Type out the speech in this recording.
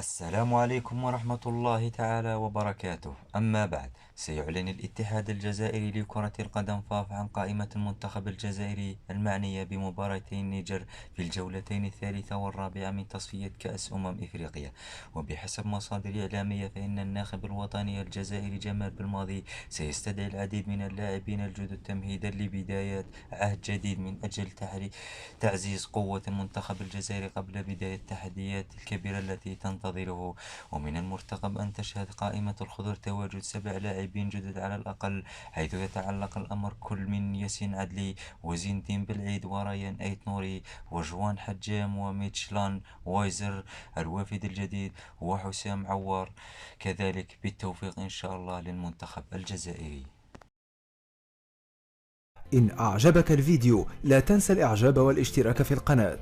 السلام عليكم ورحمة الله تعالى وبركاته. أما بعد، سيعلن الاتحاد الجزائري لكرة القدم فاف عن قائمة المنتخب الجزائري المعنية بمباراتي النيجر في الجولتين الثالثة والرابعة من تصفية كأس إفريقيا. وبحسب مصادر إعلامية فإن الناخب الوطني الجزائري جمال بالماضي سيستدعي العديد من اللاعبين الجدد تمهيدا لبداية عهد جديد من أجل تعزيز قوة المنتخب الجزائري قبل بداية التحديات الكبيرة التي تنتظره. ومن المرتقب أن تشهد قائمة الخضر تواجد 7 لاعبين جدد على الأقل، حيث يتعلق الأمر كل من ياسين عدلي وزين الدين بالعيد وريان أيت نوري وجوان حجام وميتشلان وايزر الوافد الجديد وحسام عوار. كذلك بالتوفيق إن شاء الله للمنتخب الجزائري. إن أعجبك الفيديو لا تنسى الإعجاب والاشتراك في القناة.